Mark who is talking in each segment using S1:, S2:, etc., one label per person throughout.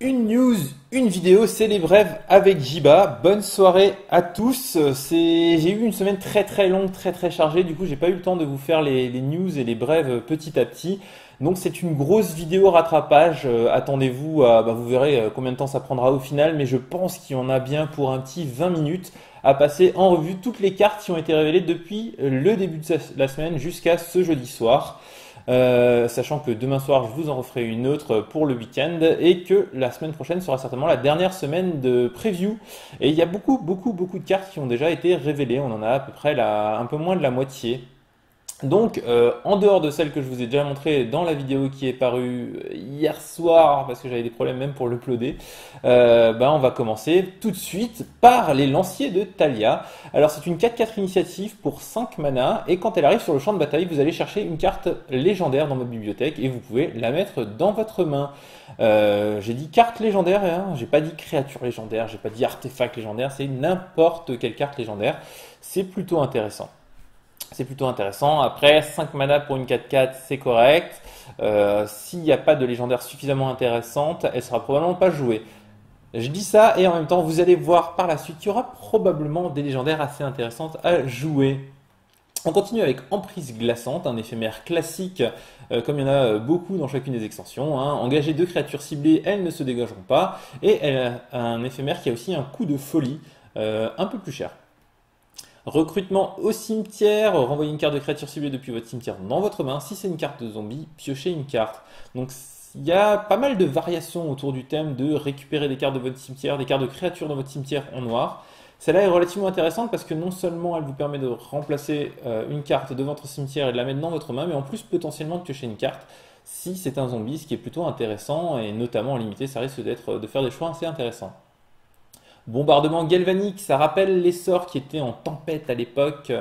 S1: Une news, une vidéo, c'est les brèves avec Jiba. Bonne soirée à tous. J'ai eu une semaine très longue, très chargée. Du coup, j'ai pas eu le temps de vous faire les news et les brèves petit à petit. Donc, c'est une grosse vidéo rattrapage. Attendez-vous à, vous verrez combien de temps ça prendra au final. Mais je pense qu'il y en a bien pour un petit 20 minutes à passer en revue toutes les cartes qui ont été révélées depuis le début de la semaine jusqu'à ce jeudi soir. Sachant que demain soir je vous en referai une autre pour le week-end et que la semaine prochaine sera certainement la dernière semaine de preview. Et il y a beaucoup de cartes qui ont déjà été révélées. On en a à peu près un peu moins de la moitié. Donc, en dehors de celle que je vous ai déjà montrée dans la vidéo qui est parue hier soir, parce que j'avais des problèmes même pour l'uploader, on va commencer tout de suite par les lanciers de Thalia. Alors, c'est une 4/4 initiative pour 5 mana, et quand elle arrive sur le champ de bataille, vous allez chercher une carte légendaire dans votre bibliothèque, et vous pouvez la mettre dans votre main. J'ai dit carte légendaire, hein, j'ai pas dit créature légendaire, j'ai pas dit artefact légendaire, c'est n'importe quelle carte légendaire. C'est plutôt intéressant. C'est plutôt intéressant. Après, 5 mana pour une 4/4, c'est correct. S'il n'y a pas de légendaire suffisamment intéressante, elle sera probablement pas jouée. Je dis ça et en même temps, vous allez voir par la suite qu'il y aura probablement des légendaires assez intéressantes à jouer. On continue avec Emprise Glaçante, un éphémère classique, comme il y en a beaucoup dans chacune des extensions. Engager 2 créatures ciblées, elles ne se dégageront pas. Et elle a un éphémère qui a aussi un coup de folie, un peu plus cher. Recrutement au cimetière, renvoyez une carte de créature ciblée depuis votre cimetière dans votre main. Si c'est une carte de zombie, piochez une carte. Donc il y a pas mal de variations autour du thème de récupérer des cartes de votre cimetière, des cartes de créatures dans votre cimetière en noir. Celle-là est relativement intéressante parce que non seulement elle vous permet de remplacer une carte de votre cimetière et de la mettre dans votre main, mais en plus potentiellement de piocher une carte si c'est un zombie, ce qui est plutôt intéressant et notamment en limité, ça risque de faire des choix assez intéressants. Bombardement galvanique, ça rappelle les sorts qui étaient en tempête à l'époque,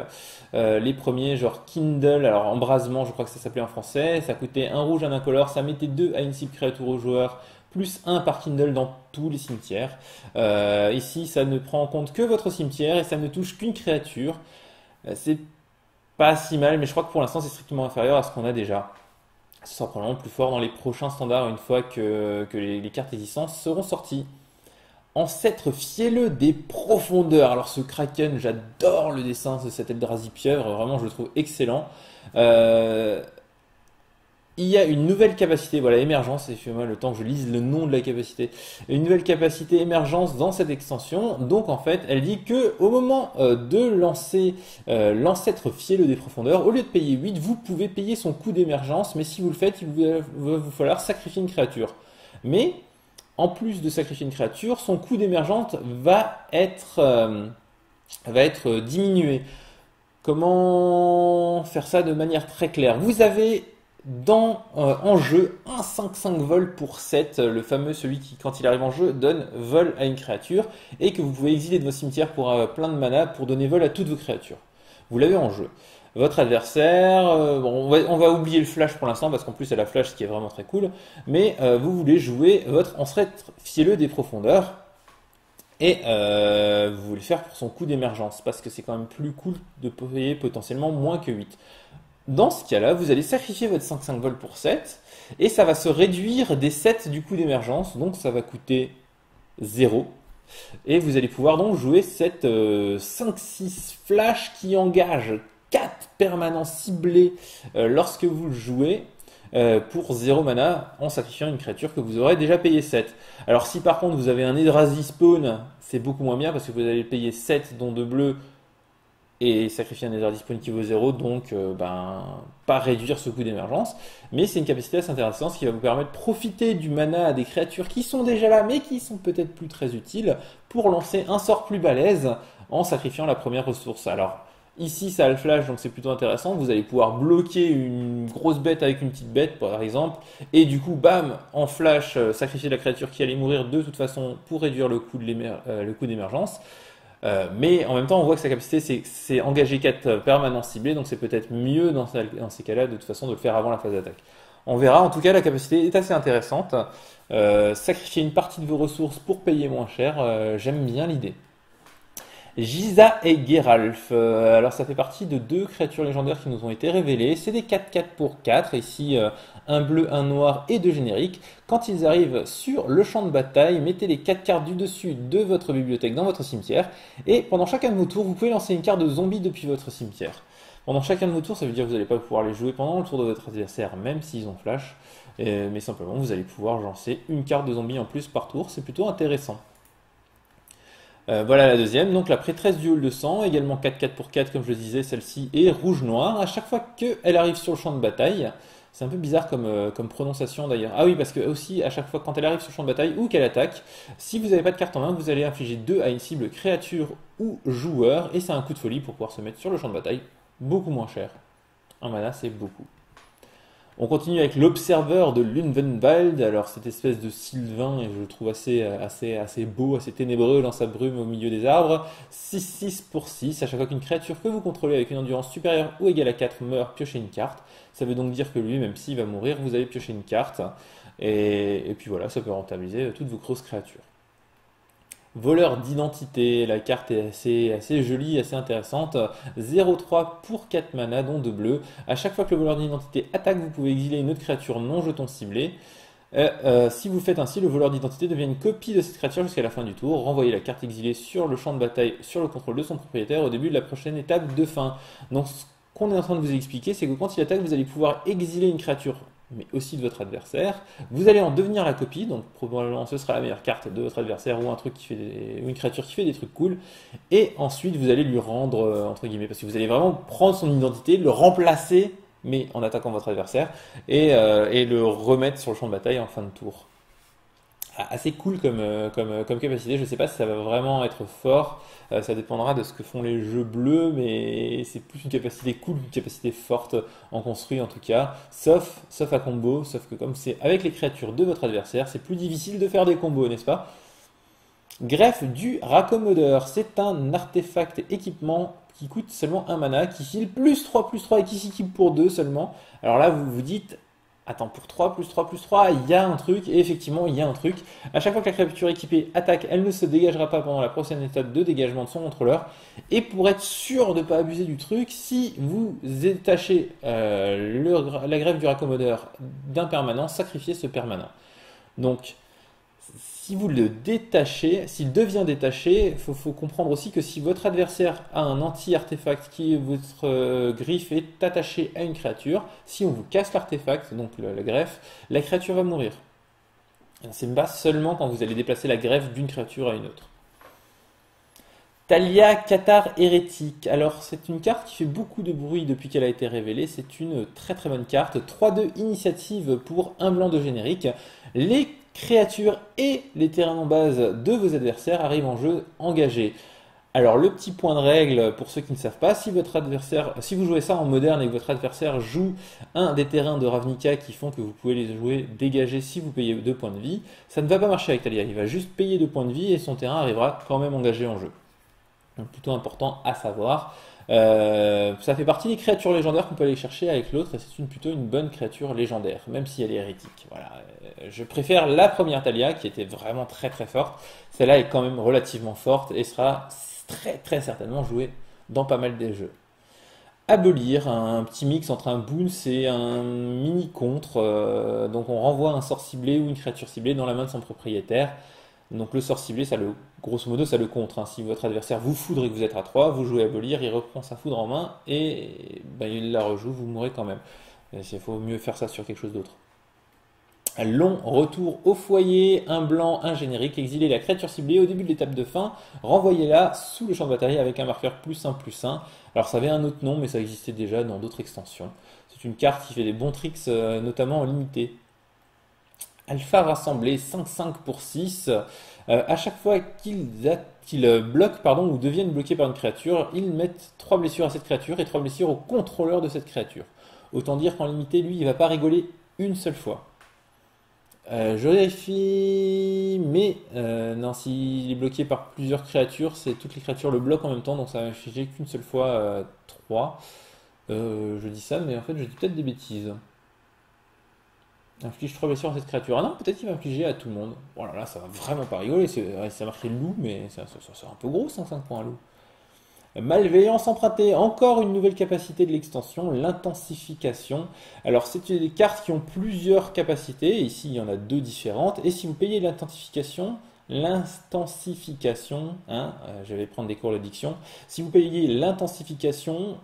S1: les premiers genre Kindle, alors embrasement je crois que ça s'appelait en français, ça coûtait 1 rouge, 1 incolore, ça mettait 2 à une cible créature au joueur, plus 1 par Kindle dans tous les cimetières. Ici ça ne prend en compte que votre cimetière et ça ne touche qu'une créature. C'est pas si mal, mais je crois que pour l'instant c'est strictement inférieur à ce qu'on a déjà. Ce sera probablement plus fort dans les prochains standards une fois que les cartes existantes seront sorties. Ancêtre fielleux des profondeurs. Alors ce Kraken, j'adore le dessin de cet Eldrazi pieuvre, vraiment je le trouve excellent. Euh, il y a une nouvelle capacité, voilà, émergence, et fais-moi le temps que je lise le nom de la capacité. Une nouvelle capacité émergence dans cette extension. Donc en fait, elle dit que au moment de lancer l'ancêtre fielleux des profondeurs, au lieu de payer 8, vous pouvez payer son coût d'émergence, mais si vous le faites, il va vous falloir sacrifier une créature. Mais en plus de sacrifier une créature, son coût d'émergence va être diminué. Comment faire ça de manière très claire? Vous avez en jeu un 5/5 vol pour 7, le fameux celui qui, quand il arrive en jeu, donne vol à une créature, et que vous pouvez exiler de vos cimetières pour plein de mana pour donner vol à toutes vos créatures. Vous l'avez en jeu. Votre adversaire, on va oublier le flash pour l'instant parce qu'en plus elle a flash, ce qui est vraiment très cool, mais vous voulez jouer votre ancêtre fielleux des profondeurs et vous voulez le faire pour son coup d'émergence parce que c'est quand même plus cool de payer potentiellement moins que 8. Dans ce cas-là, vous allez sacrifier votre 5/5 vol pour 7 et ça va se réduire des 7 du coup d'émergence, donc ça va coûter 0. Et vous allez pouvoir donc jouer cette 5/6 flash qui engage 4 permanents ciblés lorsque vous le jouez pour 0 mana en sacrifiant une créature que vous aurez déjà payé 7. Alors si par contre vous avez un Eldrazi spawn, c'est beaucoup moins bien parce que vous allez payer 7 dont 2 bleus et sacrifier un Eldrazi spawn qui vaut 0, donc pas réduire ce coût d'émergence. Mais c'est une capacité assez intéressante qui va vous permettre de profiter du mana à des créatures qui sont déjà là mais qui sont peut-être plus très utiles pour lancer un sort plus balèze en sacrifiant la première ressource. Alors ici, ça a le flash, donc c'est plutôt intéressant. Vous allez pouvoir bloquer une grosse bête avec une petite bête, par exemple. Et du coup, bam, en flash, sacrifier la créature qui allait mourir de toute façon pour réduire le coût d'émergence. Mais en même temps, on voit que sa capacité, c'est engager 4 permanents ciblés. Donc c'est peut-être mieux dans ces cas-là, de toute façon, de le faire avant la phase d'attaque. On verra. En tout cas, la capacité est assez intéressante. Sacrifier une partie de vos ressources pour payer moins cher, j'aime bien l'idée. Giza et Geralf. Alors ça fait partie de deux créatures légendaires qui nous ont été révélées. C'est des 4-4 pour 4. Ici un bleu, un noir et deux génériques. Quand ils arrivent sur le champ de bataille, mettez les 4 cartes du dessus de votre bibliothèque dans votre cimetière. Et pendant chacun de vos tours, vous pouvez lancer une carte de zombie depuis votre cimetière. Pendant chacun de vos tours, ça veut dire que vous n'allez pas pouvoir les jouer pendant le tour de votre adversaire, même s'ils ont flash. Mais simplement, vous allez pouvoir lancer une carte de zombie en plus par tour. C'est plutôt intéressant. Voilà la deuxième, donc la prêtresse du hall de sang, également 4-4 pour 4 comme je le disais, celle-ci est rouge-noir. À chaque fois qu'elle arrive sur le champ de bataille, c'est un peu bizarre comme prononciation d'ailleurs. Ah oui, parce que aussi à chaque fois quand elle arrive sur le champ de bataille ou qu'elle attaque, si vous n'avez pas de carte en main, vous allez infliger 2 à une cible créature ou joueur, et c'est un coup de folie pour pouvoir se mettre sur le champ de bataille, beaucoup moins cher. Un mana c'est beaucoup. On continue avec l'observeur de Lunvenwald. Alors, cette espèce de sylvain, et je le trouve assez beau, assez ténébreux dans sa brume au milieu des arbres. 6-6 pour 6. À chaque fois qu'une créature que vous contrôlez avec une endurance supérieure ou égale à 4 meurt, piochez une carte. Ça veut donc dire que lui, même s'il va mourir, vous allez piocher une carte. Et puis voilà, ça peut rentabiliser toutes vos grosses créatures. Voleur d'identité, la carte est assez jolie, assez intéressante. 0-3 pour 4 mana, dont 2 bleus. À chaque fois que le voleur d'identité attaque, vous pouvez exiler une autre créature non jeton ciblée. Si vous faites ainsi, le voleur d'identité devient une copie de cette créature jusqu'à la fin du tour. Renvoyez la carte exilée sur le champ de bataille sur le contrôle de son propriétaire au début de la prochaine étape de fin. Donc ce qu'on est en train de vous expliquer, c'est que quand il attaque, vous allez pouvoir exiler une créature mais aussi de votre adversaire. Vous allez en devenir la copie, donc probablement ce sera la meilleure carte de votre adversaire ou un truc ou une créature qui fait des trucs cool. Et ensuite vous allez lui rendre entre guillemets, parce que vous allez vraiment prendre son identité, le remplacer, mais en attaquant votre adversaire, et le remettre sur le champ de bataille en fin de tour. Assez cool comme capacité. Je ne sais pas si ça va vraiment être fort. Ça dépendra de ce que font les jeux bleus, mais c'est plus une capacité cool, une capacité forte en construit en tout cas. Sauf à combo, sauf que comme c'est avec les créatures de votre adversaire, c'est plus difficile de faire des combos, n'est-ce pas? Greffe du raccommodeur, c'est un artefact équipement qui coûte seulement un mana, qui file plus 3 et qui s'équipe pour 2 seulement. Alors là, vous vous dites, attends, pour 3 plus 3, il y a un truc, et effectivement, il y a un truc. À chaque fois que la créature équipée attaque, elle ne se dégagera pas pendant la prochaine étape de dégagement de son contrôleur. Et pour être sûr de ne pas abuser du truc, si vous détachez la greffe du raccommodeur d'un permanent, sacrifiez ce permanent. Donc, si vous le détachez, s'il devient détaché, il faut comprendre aussi que si votre adversaire a un anti-artefact qui est votre griffe est attaché à une créature, si on vous casse l'artefact, donc la greffe, la créature va mourir. C'est pas seulement quand vous allez déplacer la greffe d'une créature à une autre. Talia Cathar Hérétique. Alors, c'est une carte qui fait beaucoup de bruit depuis qu'elle a été révélée. C'est une très très bonne carte. 3-2 initiative pour un blanc de générique. Les créatures et les terrains en base de vos adversaires arrivent en jeu engagés. Alors, le petit point de règle pour ceux qui ne savent pas, si vous jouez ça en moderne et que votre adversaire joue un des terrains de Ravnica qui font que vous pouvez les jouer dégagés si vous payez 2 points de vie, ça ne va pas marcher avec Talia. Il va juste payer 2 points de vie et son terrain arrivera quand même engagé en jeu. Donc plutôt important à savoir. Ça fait partie des créatures légendaires qu'on peut aller chercher avec l'autre et c'est plutôt une bonne créature légendaire, même si elle est hérétique. Voilà. Je préfère la première Talia qui était vraiment très très forte. Celle-là est quand même relativement forte et sera très très certainement jouée dans pas mal des jeux. Abolir, un petit mix entre un boons et un mini contre. Donc on renvoie un sort ciblé ou une créature ciblée dans la main de son propriétaire. Donc le sort ciblé, grosso modo, ça le contre. Hein. Si votre adversaire vous foudre et que vous êtes à 3, vous jouez abolir, il reprend sa foudre en main et il la rejoue, vous mourrez quand même. Il faut mieux faire ça sur quelque chose d'autre. Long retour au foyer, un blanc, un générique, exilez la créature ciblée au début de l'étape de fin, renvoyez-la sous le champ de bataille avec un marqueur +1/+1. Alors ça avait un autre nom, mais ça existait déjà dans d'autres extensions. C'est une carte qui fait des bons tricks, notamment en limité. Alpha rassemblé 5-5 pour 6. À chaque fois qu'ils bloquent ou deviennent bloqués par une créature, ils mettent 3 blessures à cette créature et 3 blessures au contrôleur de cette créature. Autant dire qu'en limité, lui, il va pas rigoler une seule fois. Je vérifie, mais non, s'il est bloqué par plusieurs créatures, c'est toutes les créatures le bloquent en même temps, donc ça va infliger qu'une seule fois 3. Je dis ça, mais en fait, je dis peut-être des bêtises. Inflige 3 blessures à cette créature. Ah non, peut-être qu'il va infliger à tout le monde. Bon là, ça va vraiment pas rigoler. Ça marqué loup, mais c'est un peu gros 5 points loup. Malveillance empruntée, encore une nouvelle capacité de l'extension, l'intensification. Alors c'est des cartes qui ont plusieurs capacités, ici il y en a deux différentes, et si vous payez l'intensification, hein, je vais prendre des cours de diction, si vous payez l'intensification,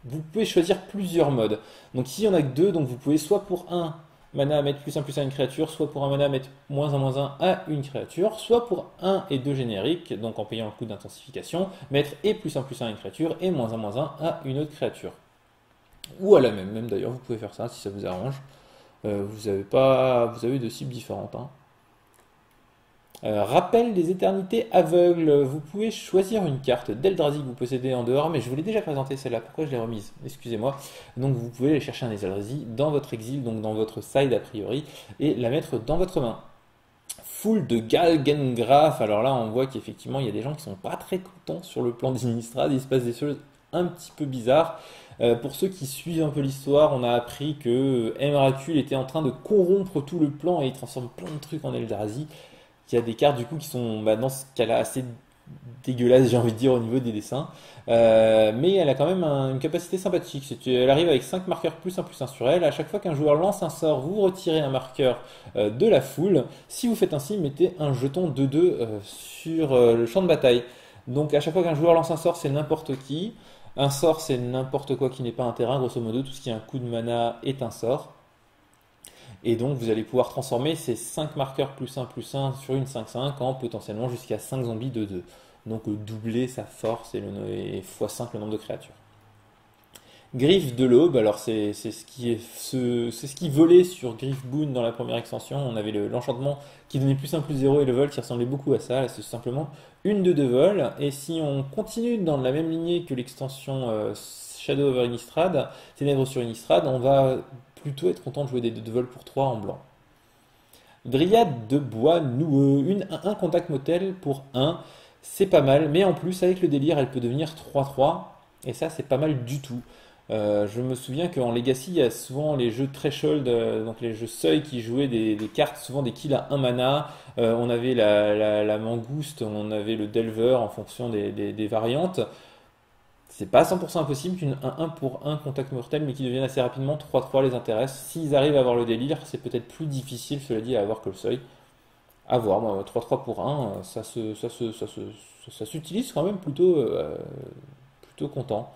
S1: vous pouvez choisir plusieurs modes. Donc ici il y en a que deux, donc vous pouvez soit pour un mana mettre plus 1 à une créature, soit pour un mana mettre -1/-1 à une créature, soit pour 1 et 2 génériques, donc en payant le coût d'intensification, mettre et +1/+1 à une créature et -1/-1 à une autre créature. Ou à la même d'ailleurs, vous pouvez faire ça si ça vous arrange. Vous avez deux cibles différentes, hein. Rappel des éternités aveugles. Vous pouvez choisir une carte d'Eldrazi que vous possédez en dehors, mais je vous l'ai déjà présenté celle-là. Pourquoi je l'ai remise? Excusez-moi. Donc vous pouvez aller chercher un Eldrazi dans votre exil, donc dans votre side a priori, et la mettre dans votre main. Foule de Galgengraf. Alors là, on voit qu'effectivement, il y a des gens qui sont pas très contents sur le plan d'Innistrad. Il se passe des choses un petit peu bizarres. Pour ceux qui suivent un peu l'histoire, on a appris que Emrakul était en train de corrompre tout le plan et il transforme plein de trucs en Eldrazi. Il y a des cartes du coup qui sont dans ce cas-là assez dégueulasses, j'ai envie de dire, au niveau des dessins. Mais elle a quand même une capacité sympathique. Elle arrive avec 5 marqueurs +1/+1 sur elle. À chaque fois qu'un joueur lance un sort, vous retirez un marqueur de la foule. Si vous faites ainsi, mettez un jeton 2/2 sur le champ de bataille. Donc à chaque fois qu'un joueur lance un sort, c'est n'importe qui. Un sort, c'est n'importe quoi qui n'est pas un terrain. Grosso modo, tout ce qui a un coup de mana est un sort. Et donc vous allez pouvoir transformer ces 5 marqueurs +1/+1 sur une 5/5 en potentiellement jusqu'à 5 zombies 2/2. Donc doubler sa force et x5 le nombre de créatures. Griffe de l'Aube, alors c'est ce qui volait sur Griff Boon dans la première extension. On avait l'enchantement qui donnait +1/+0 et le vol qui ressemblait beaucoup à ça. Là, c'est simplement une de vol. Et si on continue dans la même lignée que l'extension Shadow over Innistrad, Ténèbres sur Innistrad, on va plutôt être content de jouer des 2 de vol pour 3 en blanc. Dryade de bois noueux, un contact motel pour 1, c'est pas mal, mais en plus avec le délire elle peut devenir 3/3, et ça c'est pas mal du tout. Je me souviens qu'en Legacy il y a souvent les jeux Threshold, donc les jeux seuil qui jouaient des cartes, souvent des kills à 1 mana, on avait la mangouste, on avait le delver en fonction des variantes. C'est pas 100% impossible qu'une 1 pour 1 contact mortel, mais qui devienne assez rapidement 3/3 les intéresse. S'ils arrivent à avoir le délire, c'est peut-être plus difficile, cela dit, à avoir que le seuil. À voir, moi, 3/3 pour 1, ça s'utilise quand même plutôt content.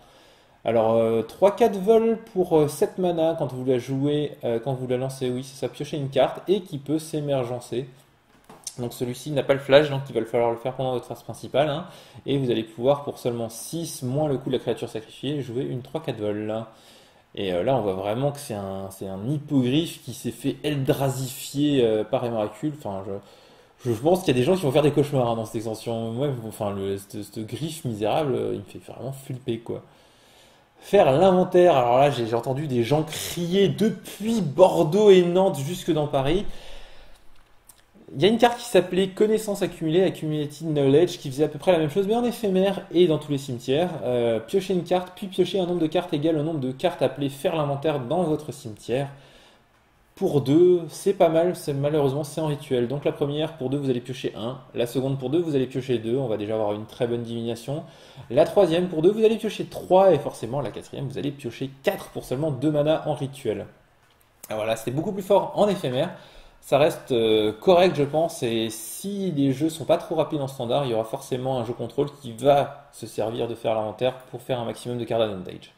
S1: Alors, 3-4 vols pour 7 mana quand vous la jouez, quand vous la lancez, oui, c'est ça, piocher une carte et qui peut s'émergencer. Donc celui-ci n'a pas le flash, donc il va falloir le faire pendant votre phase principale, hein. Et vous allez pouvoir, pour seulement 6, moins le coût de la créature sacrifiée, jouer une 3-4 vol. Et là, on voit vraiment que c'est un hippogriffe qui s'est fait eldrazifier par Emrakul. Enfin, je pense qu'il y a des gens qui vont faire des cauchemars, hein, dans cette extension. Moi, enfin, ce griffe misérable, il me fait vraiment flipper, quoi. Faire l'inventaire, alors là, j'ai entendu des gens crier depuis Bordeaux et Nantes jusque dans Paris. Il y a une carte qui s'appelait Connaissance accumulée, Accumulated Knowledge, qui faisait à peu près la même chose, mais en éphémère et dans tous les cimetières. Piocher une carte, puis piocher un nombre de cartes égal au nombre de cartes appelées faire l'inventaire dans votre cimetière. Pour 2, c'est pas mal, malheureusement c'est en rituel. Donc la première, pour 2, vous allez piocher 1. La seconde, pour 2, vous allez piocher 2. On va déjà avoir une très bonne divination. La troisième, pour 2, vous allez piocher 3. Et forcément, la quatrième, vous allez piocher 4 pour seulement 2 mana en rituel. Alors voilà, c'était beaucoup plus fort en éphémère. Ça reste correct, je pense, et si les jeux sont pas trop rapides en standard, il y aura forcément un jeu contrôle qui va se servir de faire l'inventaire pour faire un maximum de cartes d'advantage.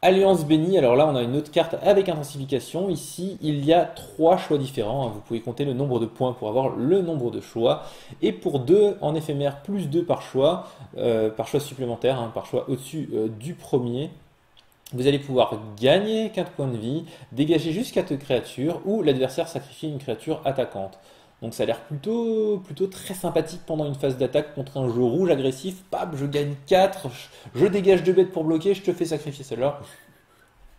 S1: Alliance bénie, alors là on a une autre carte avec intensification. Ici il y a 3 choix différents, hein. Vous pouvez compter le nombre de points pour avoir le nombre de choix. Et pour 2 en éphémère, plus 2 par choix supplémentaire, hein, par choix au-dessus du premier. Vous allez pouvoir gagner 4 points de vie, dégager jusqu'à 4 créatures ou l'adversaire sacrifier une créature attaquante. Donc ça a l'air plutôt très sympathique pendant une phase d'attaque contre un jeu rouge agressif. Pap, je gagne 4, je dégage 2 bêtes pour bloquer, je te fais sacrifier celle-là.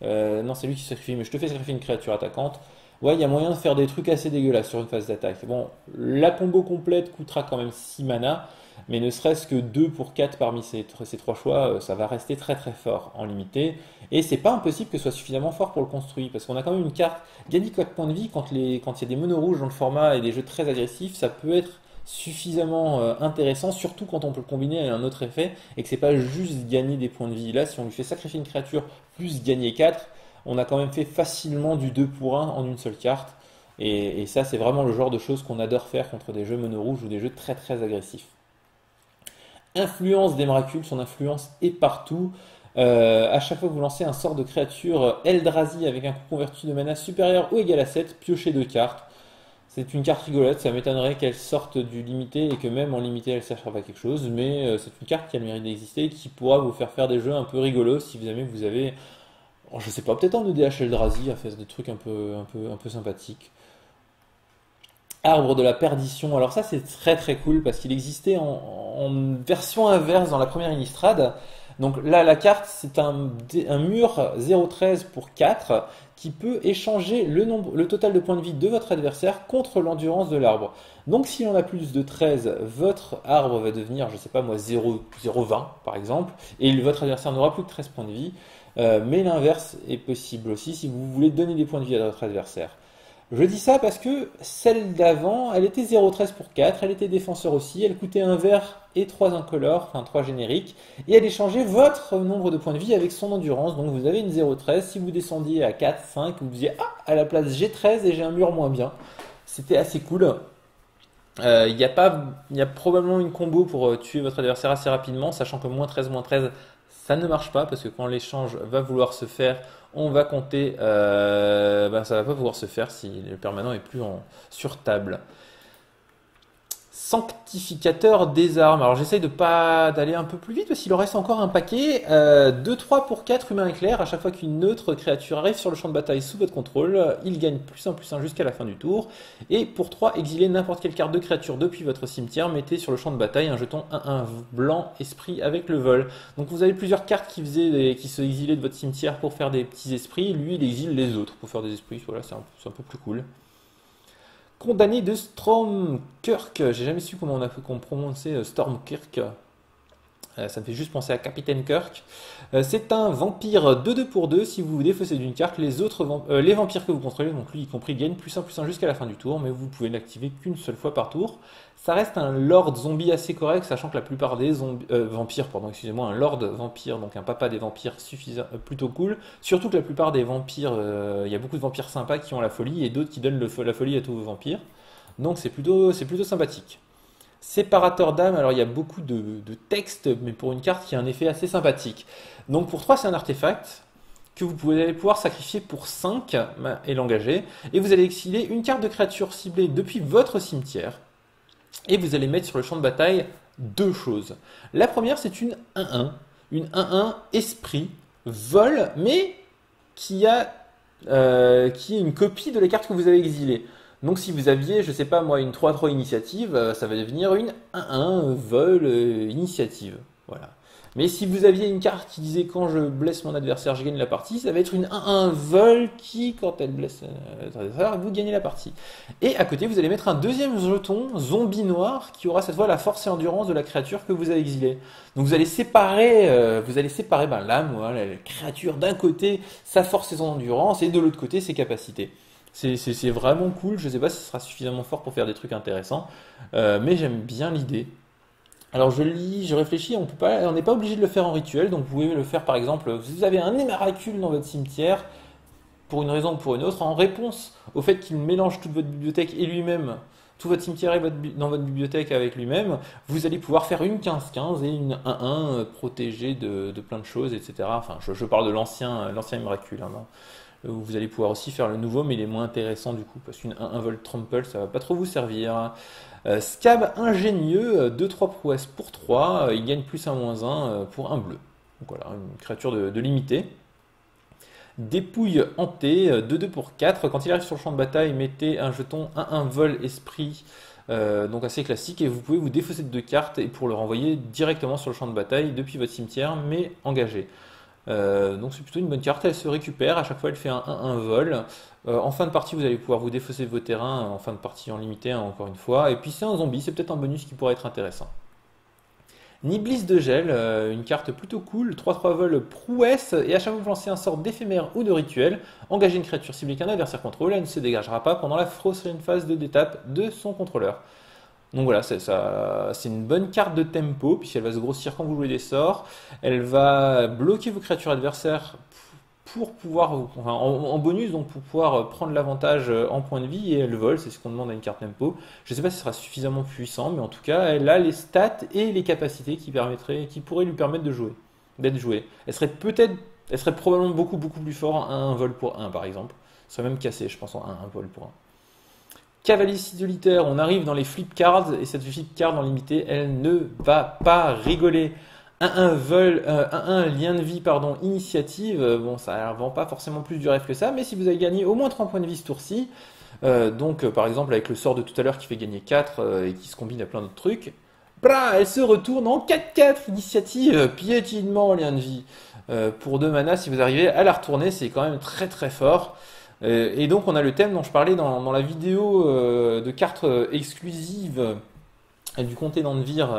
S1: Non, c'est lui qui sacrifie, mais je te fais sacrifier une créature attaquante. Ouais, il y a moyen de faire des trucs assez dégueulasses sur une phase d'attaque. Bon, la combo complète coûtera quand même 6 mana, mais ne serait-ce que 2 pour 4 parmi ces 3 choix, ça va rester très très fort en limité. Et c'est pas impossible que ce soit suffisamment fort pour le construire, parce qu'on a quand même une carte gagner 4 points de vie quand il y a des monos rouges dans le format et des jeux très agressifs, ça peut être suffisamment intéressant, surtout quand on peut le combiner à un autre effet et que c'est pas juste gagner des points de vie. Là, si on lui fait sacrifier une créature plus gagner 4, on a quand même fait facilement du 2 pour 1 en une seule carte. Et ça, c'est vraiment le genre de choses qu'on adore faire contre des jeux mono rouge ou des jeux très très agressifs. Influence d'Emrakul, son influence est partout. À chaque fois que vous lancez un sort de créature Eldrazi avec un coût converti de mana supérieur ou égal à 7, piochez 2 cartes. C'est une carte rigolote, ça m'étonnerait qu'elle sorte du limité et que même en limité elle ne serve pas à quelque chose, mais c'est une carte qui a le mérite d'exister et qui pourra vous faire faire des jeux un peu rigolos si jamais vous avez, je sais pas, peut-être en EDH Eldrazi à faire des trucs un peu sympathiques. Arbre de la perdition. Alors ça c'est très très cool parce qu'il existait en version inverse dans la première Innistrad. Donc là la carte c'est un mur 0,13 pour 4 qui peut échanger le total de points de vie de votre adversaire contre l'endurance de l'arbre. Donc si on a plus de 13, votre arbre va devenir, je sais pas moi, 0,20 par exemple, et votre adversaire n'aura plus que 13 points de vie. Mais l'inverse est possible aussi si vous voulez donner des points de vie à votre adversaire. Je dis ça parce que celle d'avant, elle était 0,13 pour 4, elle était défenseur aussi, elle coûtait un vert et 3 incolores, enfin 3 génériques, et elle échangeait votre nombre de points de vie avec son endurance. Donc vous avez une 0,13, si vous descendiez à 4, 5, vous disiez ah, à la place j'ai 13 et j'ai un mur moins bien. C'était assez cool. Il y a probablement une combo pour tuer votre adversaire assez rapidement, sachant que moins 13, ça ne marche pas parce que quand l'échange va vouloir se faire, on va compter, ça va pas pouvoir se faire si le permanent est plus sur table. Sanctificateur des armes. Alors j'essaye de pas d'aller un peu plus vite parce qu'il en reste encore un paquet. 2-3 pour 4 humains éclairs. À chaque fois qu'une autre créature arrive sur le champ de bataille sous votre contrôle, il gagne +1/+1 jusqu'à la fin du tour. Et pour 3, exilez n'importe quelle carte de créature depuis votre cimetière. Mettez sur le champ de bataille un jeton 1/1 blanc esprit avec le vol. Donc vous avez plusieurs cartes qui se exilaient de votre cimetière pour faire des petits esprits. Lui, il exile les autres pour faire des esprits. Voilà, c'est un peu plus cool. Condamné de Stormkirk. J'ai jamais su comment on prononçait Stormkirk. Ça me fait juste penser à Capitaine Kirk. C'est un vampire 2-2 pour 2. Si vous vous défaussez d'une carte, les vampires que vous contrôlez, donc lui y compris, gagnent +1/+1 jusqu'à la fin du tour, mais vous pouvez l'activer qu'une seule fois par tour. Ça reste un lord zombie assez correct, sachant que la plupart des vampires, un lord vampire, donc un papa des vampires plutôt cool. Surtout que la plupart des vampires, il y a beaucoup de vampires sympas qui ont la folie et d'autres qui donnent la folie à tous vos vampires. Donc c'est plutôt sympathique. Séparateur d'âme, alors il y a beaucoup de texte, mais pour une carte qui a un effet assez sympathique. Donc pour 3, c'est un artefact que vous allez pouvoir sacrifier pour 5 et l'engager. Et vous allez exiler une carte de créature ciblée depuis votre cimetière. Et vous allez mettre sur le champ de bataille 2 choses. La première, c'est une 1-1. Une 1-1 esprit, vol, mais qui est une copie de la carte que vous avez exilée. Donc si vous aviez, je sais pas moi, une 3-3 initiative, ça va devenir une 1-1 vol initiative. Voilà. Mais si vous aviez une carte qui disait quand je blesse mon adversaire, je gagne la partie, ça va être une 1-1 vol qui, quand elle blesse votre adversaire, vous gagnez la partie. Et à côté, vous allez mettre un deuxième jeton, zombie noir, qui aura cette fois la force et endurance de la créature que vous avez exilée. Donc vous allez séparer l'âme, la créature d'un côté, sa force et son endurance, et de l'autre côté, ses capacités. C'est vraiment cool, je ne sais pas si ce sera suffisamment fort pour faire des trucs intéressants, mais j'aime bien l'idée. Alors je réfléchis, on n'est pas obligé de le faire en rituel, donc vous pouvez le faire par exemple, si vous avez un émaracule dans votre cimetière, pour une raison ou pour une autre, en réponse au fait qu'il mélange toute votre bibliothèque et lui-même, tout votre cimetière est dans votre bibliothèque avec lui-même, vous allez pouvoir faire une 15-15 et une 1-1 protégée de plein de choses, etc. Enfin, je parle de l'ancien émaracule, hein, vous allez pouvoir aussi faire le nouveau, mais il est moins intéressant du coup, parce qu'une 1 volt trample, ça va pas trop vous servir. Scab ingénieux, 2-3 prouesses pour 3, il gagne +1/-1 pour un bleu. Donc voilà, une créature de limité. Dépouille hantée, 2-2 pour 4. Quand il arrive sur le champ de bataille, mettez un jeton 1-1 vol esprit, donc assez classique, et vous pouvez vous défausser de 2 cartes et pour le renvoyer directement sur le champ de bataille depuis votre cimetière, mais engagé. Donc c'est plutôt une bonne carte, elle se récupère, à chaque fois elle fait un 1-1 vol. En fin de partie vous allez pouvoir vous défausser de vos terrains, en fin de partie en limité encore une fois. Et puis c'est un zombie, c'est peut-être un bonus qui pourrait être intéressant. Niblis de gel, une carte plutôt cool, 3-3 vol prouesse, et à chaque fois que vous lancez un sort d'éphémère ou de rituel, engagez une créature ciblée qu'un adversaire contrôle, elle ne se dégagera pas pendant la prochaine phase de d'étape de son contrôleur. Donc voilà, c'est une bonne carte de tempo, puisqu'elle va se grossir quand vous jouez des sorts. Elle va bloquer vos créatures adversaires pour pouvoir, enfin, en bonus, donc pour pouvoir prendre l'avantage en points de vie, et elle vole, c'est ce qu'on demande à une carte tempo. Je ne sais pas si ce sera suffisamment puissant, mais en tout cas, elle a les stats et les capacités qui pourraient lui permettre de jouer, d'être jouée. Elle serait probablement beaucoup plus fort à un vol pour un, par exemple. Elle serait même cassée, je pense, en un vol pour un. Cavalier solitaire, on arrive dans les flip cards, et cette flip card en limité, elle ne va pas rigoler. 1-1 vol, 1-1 lien de vie, pardon, initiative. Bon, ça ne vend pas forcément plus du rêve que ça, mais si vous avez gagné au moins 3 points de vie ce tour-ci, par exemple avec le sort de tout à l'heure qui fait gagner 4 et qui se combine à plein d'autres trucs, bra, elle se retourne en 4-4 initiative, piétinement lien de vie. Pour 2 mana, si vous arrivez à la retourner, c'est quand même très fort. Et donc on a le thème dont je parlais dans la vidéo de cartes exclusives du comté d'Anvir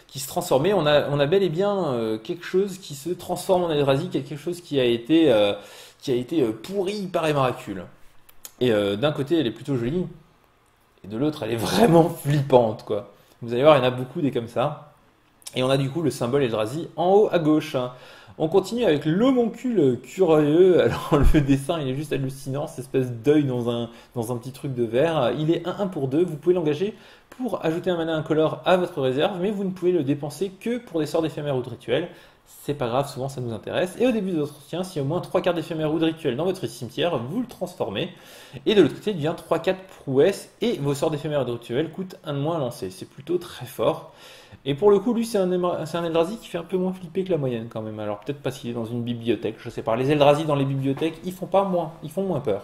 S1: qui se transformait. On a bel et bien quelque chose qui se transforme en Eldrazi, quelque chose qui a été pourri par Emrakul. Et d'un côté elle est plutôt jolie, et de l'autre elle est vraiment flippante quoi. Vous allez voir, il y en a beaucoup des comme ça. Et on a du coup le symbole Eldrazi en haut à gauche. On continue avec l'homoncule curieux. Alors le dessin il est juste hallucinant, cette espèce d'œil dans un petit truc de verre. Il est 1-1 pour 2, vous pouvez l'engager pour ajouter un mana incolore à votre réserve, mais vous ne pouvez le dépenser que pour des sorts d'éphémères ou de rituels. C'est pas grave, souvent ça nous intéresse. Et au début de votre entretien, s'il y a au moins 3 cartes d'éphémères ou de rituels dans votre cimetière, vous le transformez. Et de l'autre côté, il devient 3-4 prouesses, et vos sorts d'éphémères et de rituels coûtent 1 de moins à lancer. C'est plutôt très fort. Et pour le coup, lui, c'est un Eldrazi qui fait un peu moins flipper que la moyenne quand même. Alors peut-être parce qu'il est dans une bibliothèque, je sais pas. Les Eldrazi dans les bibliothèques, ils font moins peur.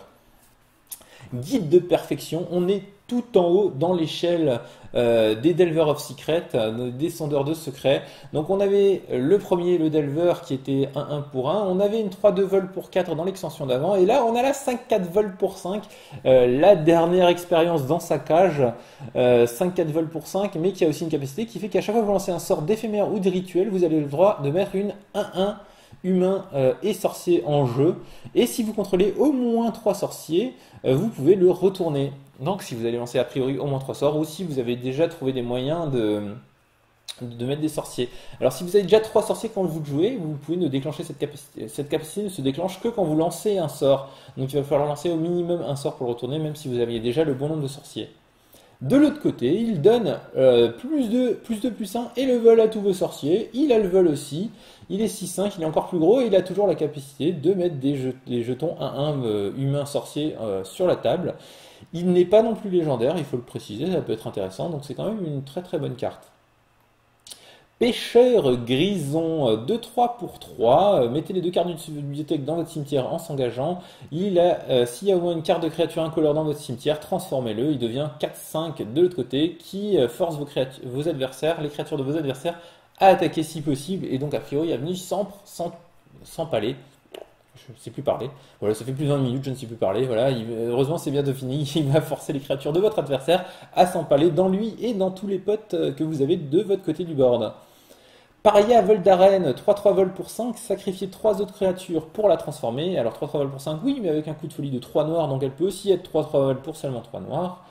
S1: Guide de perfection, on est tout en haut dans l'échelle des Delver of Secret, des sondeurs de secrets. Donc on avait le premier, le Delver, qui était 1-1 pour 1. On avait une 3-2 vol pour 4 dans l'extension d'avant. Et là, on a la 5-4 vol pour 5. La dernière expérience dans sa cage. 5-4 vol pour 5, mais qui a aussi une capacité qui fait qu'à chaque fois que vous lancez un sort d'éphémère ou de rituel, vous avez le droit de mettre une 1-1 humain et sorcier en jeu. Et si vous contrôlez au moins 3 sorciers, vous pouvez le retourner. Donc si vous allez lancer a priori au moins 3 sorts, ou si vous avez déjà trouvé des moyens de mettre des sorciers. Alors si vous avez déjà 3 sorciers quand vous jouez, vous pouvez ne déclencher cette capacité. Cette capacité ne se déclenche que quand vous lancez un sort. Donc il va falloir lancer au minimum un sort pour le retourner, même si vous aviez déjà le bon nombre de sorciers. De l'autre côté, il donne plus 2, plus 1 et le vol à tous vos sorciers. Il a le vol aussi. Il est 6-5, il est encore plus gros et il a toujours la capacité de mettre des jetons 1-1 humain sorcier sur la table. Il n'est pas non plus légendaire, il faut le préciser, ça peut être intéressant. Donc c'est quand même une très bonne carte. Pêcheur grison, 2-3 pour 3. Mettez les 2 cartes d'une bibliothèque dans votre cimetière en s'engageant. S'il y a au moins une carte de créature incolore dans votre cimetière, transformez-le. Il devient 4-5 de l'autre côté, qui force vos adversaires, les créatures de vos adversaires, à attaquer si possible. Et donc, a priori, à venir sans palais. Je ne sais plus parler. Voilà, ça fait plus de 20 minutes, je ne sais plus parler. Voilà, heureusement, c'est bientôt fini. Il va forcer les créatures de votre adversaire à s'empaler dans lui et dans tous les potes que vous avez de votre côté du board. Pareil à vol d'arène, 3-3 vol pour 5, sacrifier 3 autres créatures pour la transformer. Alors 3-3 vol pour 5, oui, mais avec un coup de folie de 3 noirs, donc elle peut aussi être 3-3 vol pour seulement 3 noirs.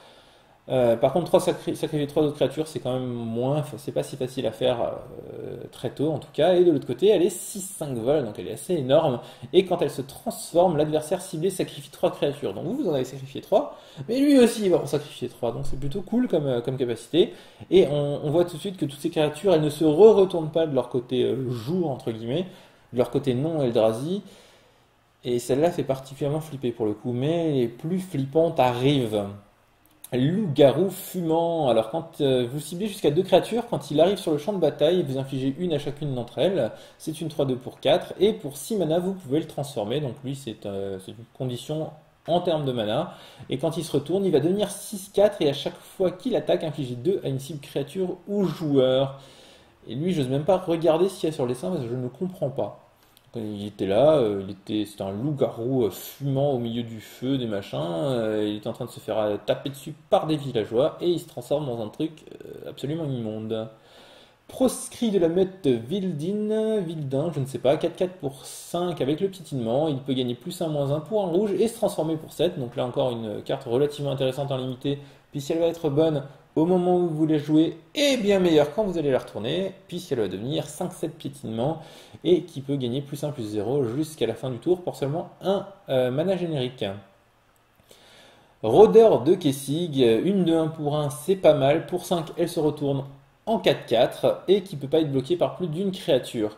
S1: Par contre, sacrifier 3 autres créatures, c'est quand même c'est pas si facile à faire très tôt en tout cas. Et de l'autre côté, elle est 6-5 vol, donc elle est assez énorme. Et quand elle se transforme, l'adversaire ciblé sacrifie 3 créatures. Donc vous en avez sacrifié 3, mais lui aussi il va en sacrifier 3. Donc c'est plutôt cool comme capacité. Et on voit tout de suite que toutes ces créatures, elles ne se retournent pas de leur côté jour, entre guillemets, de leur côté non Eldrazi. Et celle-là fait particulièrement flipper pour le coup, mais les plus flippantes arrivent. Loup-garou fumant. Alors quand vous ciblez jusqu'à 2 créatures, quand il arrive sur le champ de bataille, vous infligez une à chacune d'entre elles. C'est une 3-2 pour 4. Et pour 6 mana, vous pouvez le transformer. Donc lui, c'est une condition en termes de mana. Et quand il se retourne, il va devenir 6-4. Et à chaque fois qu'il attaque, infliger 2 à une cible créature ou joueur. Et lui, je n'ose même pas regarder ce qu'il y a sur le dessin parce que je ne comprends pas. Il était là, c'était un loup-garou fumant au milieu du feu, des machins. Il était en train de se faire taper dessus par des villageois et il se transforme dans un truc absolument immonde. Proscrit de la meute Vildin, je ne sais pas, 4-4 pour 5 avec le piétinement. Il peut gagner plus 1, moins 1 pour un rouge et se transformer pour 7. Donc là encore une carte relativement intéressante en limité. Puis si elle va être bonne, au moment où vous voulez jouer et bien meilleure quand vous allez la retourner, puisqu'elle va devenir 5-7 piétinement et qui peut gagner +1 +0 jusqu'à la fin du tour pour seulement un mana générique. Rôdeur de Kessig, une de 1 pour 1, c'est pas mal. Pour 5, elle se retourne en 4-4 et qui peut pas être bloquée par plus d'une créature.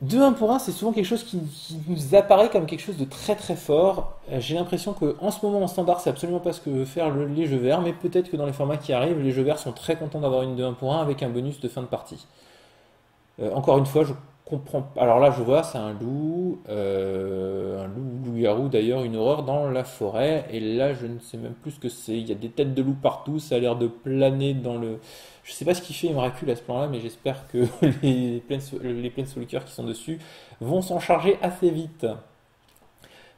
S1: De 1 pour 1, c'est souvent quelque chose qui nous apparaît comme quelque chose de très très fort. J'ai l'impression qu'en ce moment en standard, c'est absolument pas ce que veut faire les jeux verts, mais peut-être que dans les formats qui arrivent, les jeux verts sont très contents d'avoir une de 1 pour 1 avec un bonus de fin de partie. Encore une fois, je comprends pas. Alors là, je vois, c'est un loup-garou d'ailleurs, une horreur dans la forêt. Et là, je ne sais même plus ce que c'est. Il y a des têtes de loup partout, ça a l'air de planer dans le. Je sais pas ce qui fait Emrakul à ce plan-là, mais j'espère que les Planeswalkers qui sont dessus vont s'en charger assez vite.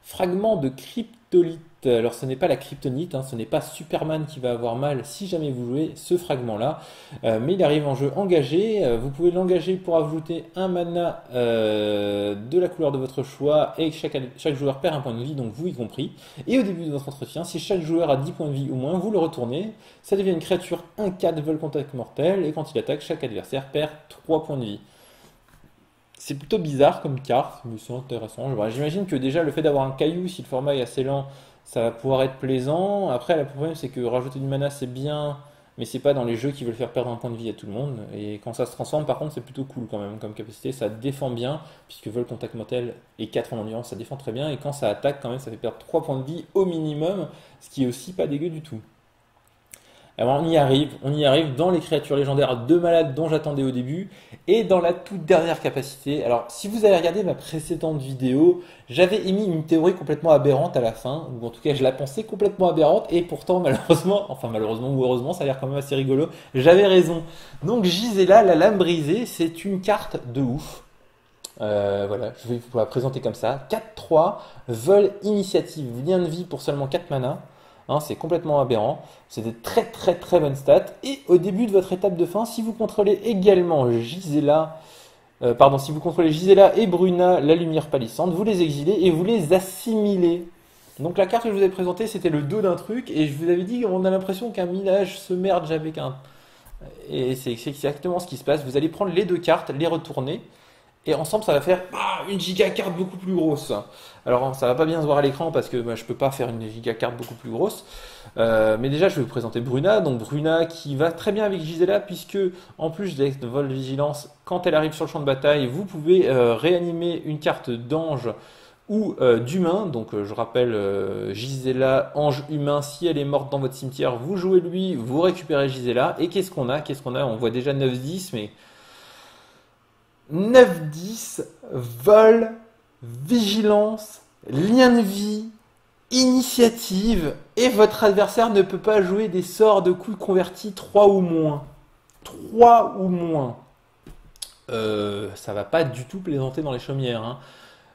S1: Fragment de cryptolite. Alors ce n'est pas la kryptonite, hein, ce n'est pas Superman qui va avoir mal si jamais vous jouez ce fragment-là, mais il arrive en jeu engagé. Vous pouvez l'engager pour ajouter un mana de la couleur de votre choix et chaque joueur perd un point de vie, donc vous y compris. Et au début de votre entretien, si chaque joueur a 10 points de vie ou moins, vous le retournez. Ça devient une créature 1/4 vol contact mortel et quand il attaque, chaque adversaire perd 3 points de vie. C'est plutôt bizarre comme carte, mais c'est intéressant. J'imagine que déjà le fait d'avoir un caillou, si le format est assez lent, ça va pouvoir être plaisant. Après, le problème c'est que rajouter du mana c'est bien, mais c'est pas dans les jeux qui veulent faire perdre un point de vie à tout le monde. Et quand ça se transforme, par contre, c'est plutôt cool quand même comme capacité. Ça défend bien, puisque vol contact mortel et 4 en endurance, ça défend très bien. Et quand ça attaque, quand même, ça fait perdre 3 points de vie au minimum, ce qui est aussi pas dégueu du tout. Alors on y arrive dans les créatures légendaires de malade dont j'attendais au début et dans la toute dernière capacité. Alors si vous avez regardé ma précédente vidéo, j'avais émis une théorie complètement aberrante à la fin, ou en tout cas je la pensais complètement aberrante et pourtant malheureusement ou heureusement ça a l'air quand même assez rigolo, j'avais raison. Donc Gisela, la lame brisée, c'est une carte de ouf. Voilà, je vais vous la présenter comme ça. 4-3, vol initiative, lien de vie pour seulement 4 mana. Hein, c'est complètement aberrant. C'est des très très très bonnes stats. Et au début de votre étape de fin, si vous contrôlez également Gisela, si vous contrôlez Gisela et Bruna, la lumière pâlissante, vous les exilez et vous les assimilez. Donc la carte que je vous ai présentée, c'était le dos d'un truc, et je vous avais dit qu'on a l'impression qu'un millage se merge avec un. Et c'est exactement ce qui se passe. Vous allez prendre les deux cartes, les retourner. Et ensemble, ça va faire une giga carte beaucoup plus grosse. Alors, ça va pas bien se voir à l'écran parce que je peux pas faire une giga carte beaucoup plus grosse. Mais déjà, je vais vous présenter Bruna. Donc, Bruna qui va très bien avec Gisela puisque, en plus de vol vigilance, quand elle arrive sur le champ de bataille, vous pouvez réanimer une carte d'ange ou d'humain. Donc, je rappelle, Gisela, ange humain, si elle est morte dans votre cimetière, vous jouez lui, vous récupérez Gisela. Et qu'est-ce qu'on a? On voit déjà 9-10, mais 9-10, vol, vigilance, lien de vie, initiative, et votre adversaire ne peut pas jouer des sorts de coups convertis 3 ou moins. 3 ou moins. Ça va pas du tout plaisanter dans les chaumières. Hein.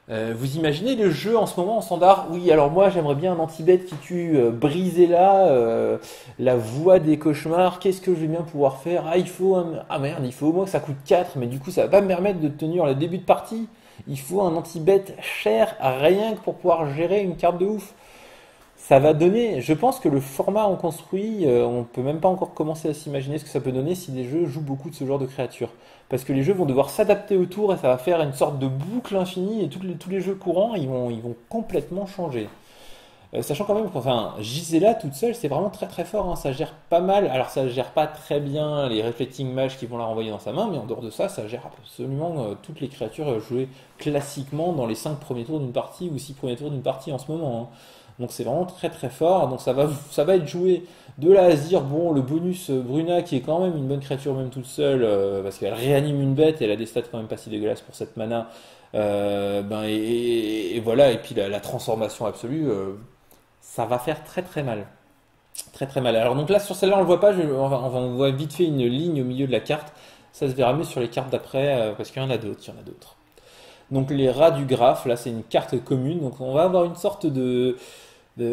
S1: Vous imaginez le jeu en ce moment en standard? Oui, alors moi j'aimerais bien un anti-bête qui tue Brisela, la voix des cauchemars. Qu'est-ce que je vais bien pouvoir faire? Ah, il faut merde, il faut au moins que ça coûte 4, mais du coup ça va pas me permettre de tenir le début de partie. Il faut un anti-bête cher, rien que pour pouvoir gérer une carte de ouf. Ça va donner, je pense que le format en construit, on peut même pas encore commencer à s'imaginer ce que ça peut donner si les jeux jouent beaucoup de ce genre de créatures. Parce que les jeux vont devoir s'adapter autour et ça va faire une sorte de boucle infinie et tous les jeux courants, ils vont complètement changer. Sachant quand même Gisela toute seule, c'est vraiment très très fort, hein, ça gère pas mal. Alors ça gère pas très bien les Reflecting Mages qui vont la renvoyer dans sa main, mais en dehors de ça, ça gère absolument toutes les créatures jouées classiquement dans les 5 premiers tours d'une partie ou 6 premiers tours d'une partie en ce moment. Hein. Donc c'est vraiment très très fort. Donc ça va être joué de là à se dire, bon, le bonus Bruna qui est quand même une bonne créature même toute seule, parce qu'elle réanime une bête et elle a des stats quand même pas si dégueulasses pour cette mana. Et voilà, et puis la transformation absolue, ça va faire très très mal. Très très mal. Alors donc là sur celle-là on le voit pas, on voit vite fait une ligne au milieu de la carte. Ça se verra mieux sur les cartes d'après, parce qu'il y en a d'autres, Donc les rats du graphe, là c'est une carte commune, donc on va avoir une sorte de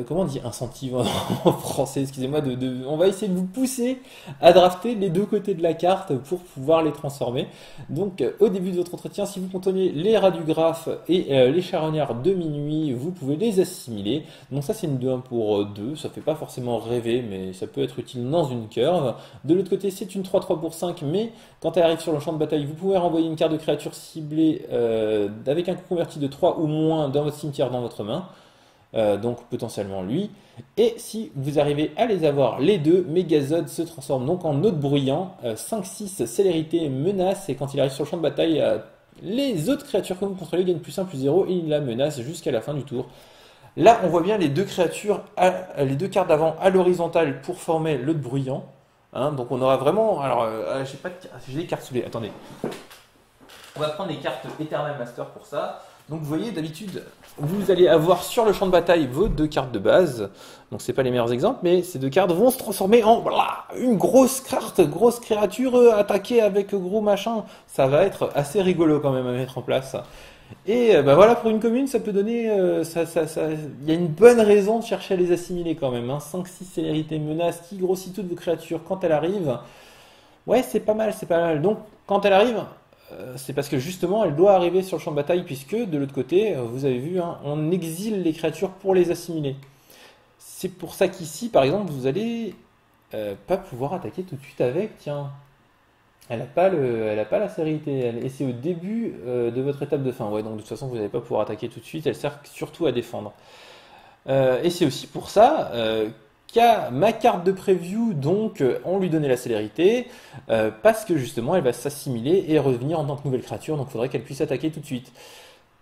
S1: comment on dit incentive en français, excusez-moi, on va essayer de vous pousser à drafter les deux côtés de la carte pour pouvoir les transformer. Donc au début de votre entretien, si vous contenez les rats du graphe et les charognards de minuit, vous pouvez les assimiler. Donc ça c'est une 2-1 pour 2, ça fait pas forcément rêver, mais ça peut être utile dans une curve. De l'autre côté c'est une 3-3 pour 5, mais quand elle arrive sur le champ de bataille, vous pouvez renvoyer une carte de créature ciblée avec un coût converti de 3 ou moins dans votre cimetière dans votre main. Donc potentiellement lui. Et si vous arrivez à les avoir les deux, Megazord se transforme donc en hôte bruyant, 5-6 célérité, menace, et quand il arrive sur le champ de bataille, les autres créatures que vous contrôlez gagnent +1 +0 et il la menace jusqu'à la fin du tour. Là on voit bien les deux créatures, les deux cartes d'avant à l'horizontale pour former l'hôte bruyant. Hein, donc on aura vraiment... Alors j'ai des cartes sous les... Attendez. On va prendre les cartes Eternal Master pour ça. Donc vous voyez, d'habitude, vous allez avoir sur le champ de bataille vos deux cartes de base. Donc c'est pas les meilleurs exemples, mais ces deux cartes vont se transformer en une grosse carte, grosse créature attaquée avec gros machin. Ça va être assez rigolo quand même à mettre en place. Et voilà, pour une commune, ça peut donner... il y a une bonne raison de chercher à les assimiler quand même. Hein. 5-6 célérité menace qui grossit toutes vos créatures quand elle arrive. Ouais, c'est pas mal, c'est pas mal. Donc quand elle arrive... c'est parce que justement elle doit arriver sur le champ de bataille, puisque de l'autre côté, vous avez vu, hein, on exile les créatures pour les assimiler. C'est pour ça qu'ici, par exemple, vous allez pas pouvoir attaquer tout de suite avec. Tiens, elle a pas la célérité, et c'est au début de votre étape de fin. Ouais, donc de toute façon, vous n'allez pas pouvoir attaquer tout de suite. Elle sert surtout à défendre. Et c'est aussi pour ça qu'à ma carte de preview, donc on lui donnait la célérité, parce que justement elle va s'assimiler et revenir en tant que nouvelle créature, donc il faudrait qu'elle puisse attaquer tout de suite.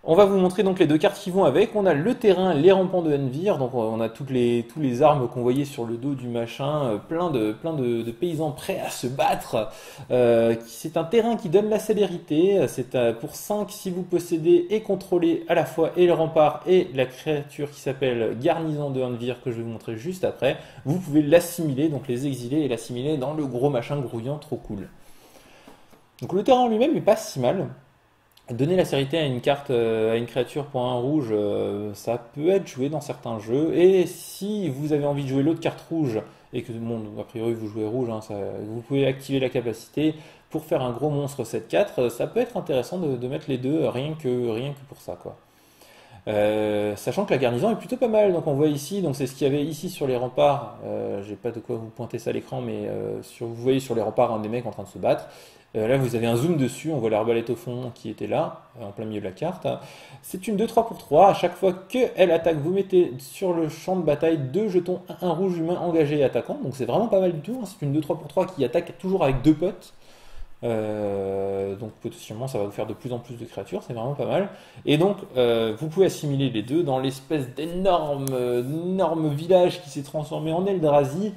S1: On va vous montrer donc les deux cartes qui vont avec. On a le terrain, les rampants de Envir, donc on a tous les armes qu'on voyait sur le dos du machin, plein de paysans prêts à se battre. C'est un terrain qui donne la célérité, c'est pour 5 si vous possédez et contrôlez à la fois et le rempart et la créature qui s'appelle Garnison de Envir, que je vais vous montrer juste après. Vous pouvez l'assimiler, donc les exiler et l'assimiler dans le gros machin grouillant, trop cool. Donc le terrain en lui-même n'est pas si mal. Donner la célérité à une carte, à une créature pour un rouge, ça peut être joué dans certains jeux. Et si vous avez envie de jouer l'autre carte rouge, et que bon, a priori vous jouez rouge, hein, vous pouvez activer la capacité pour faire un gros monstre 7-4. Ça peut être intéressant de mettre les deux, rien que pour ça, quoi. Sachant que la garnison est plutôt pas mal, donc on voit ici, donc c'est ce qu'il y avait ici sur les remparts. J'ai pas de quoi vous pointer ça à l'écran, mais vous voyez sur les remparts un des mecs en train de se battre. Là vous avez un zoom dessus, on voit l'arbalète au fond qui était là, en plein milieu de la carte. C'est une 2-3 pour 3, à chaque fois qu'elle attaque, vous mettez sur le champ de bataille 2 jetons, un rouge humain engagé et attaquant, donc c'est vraiment pas mal du tout, hein. C'est une 2-3 pour 3 qui attaque toujours avec 2 potes. Donc potentiellement ça va vous faire de plus en plus de créatures, c'est vraiment pas mal. Et donc vous pouvez assimiler les deux dans l'espèce d'énorme village qui s'est transformé en Eldrazi.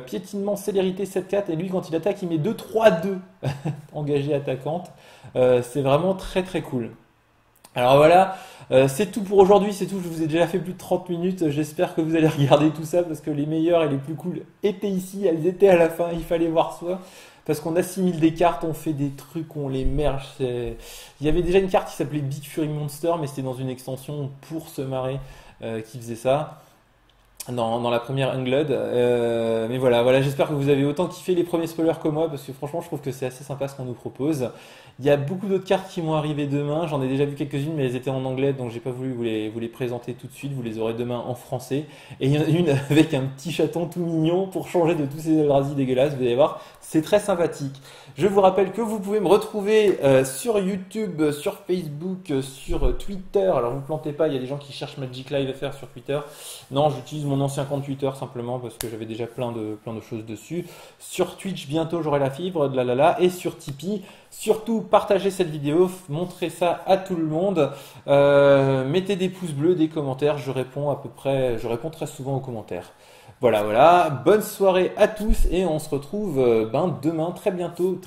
S1: Piétinement, célérité 7-4, et lui quand il attaque il met 2-3-2 engagé attaquante. C'est vraiment très très cool. Alors voilà, c'est tout pour aujourd'hui, c'est tout, je vous ai déjà fait plus de 30 minutes, j'espère que vous allez regarder tout ça parce que les meilleurs et les plus cool étaient ici, elles étaient à la fin, il fallait voir ça. Parce qu'on assimile des cartes, on fait des trucs, on les merge. Il y avait déjà une carte qui s'appelait Big Fury Monster, mais c'était dans une extension pour se marrer qui faisait ça. Dans la première Unglud. Mais voilà, j'espère que vous avez autant kiffé les premiers spoilers que moi, parce que franchement, je trouve que c'est assez sympa ce qu'on nous propose. Il y a beaucoup d'autres cartes qui vont arriver demain. J'en ai déjà vu quelques-unes, mais elles étaient en anglais, donc j'ai pas voulu vous les présenter tout de suite. Vous les aurez demain en français. Et il y en a une avec un petit chaton tout mignon pour changer de tous ces Eldrazi dégueulasses. Vous allez voir, c'est très sympathique. Je vous rappelle que vous pouvez me retrouver sur YouTube, sur Facebook, sur Twitter. Alors vous plantez pas, il y a des gens qui cherchent Magic Live à faire sur Twitter. Non, j'utilise mon ancien compte Twitter simplement parce que j'avais déjà plein de choses dessus. Sur Twitch, bientôt j'aurai la fibre, de et sur Tipeee. Surtout, partagez cette vidéo, montrez ça à tout le monde. Mettez des pouces bleus, des commentaires. Je réponds très souvent aux commentaires. Voilà. Bonne soirée à tous et on se retrouve demain très bientôt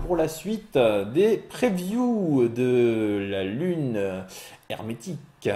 S1: pour la suite des previews de la lune hermétique.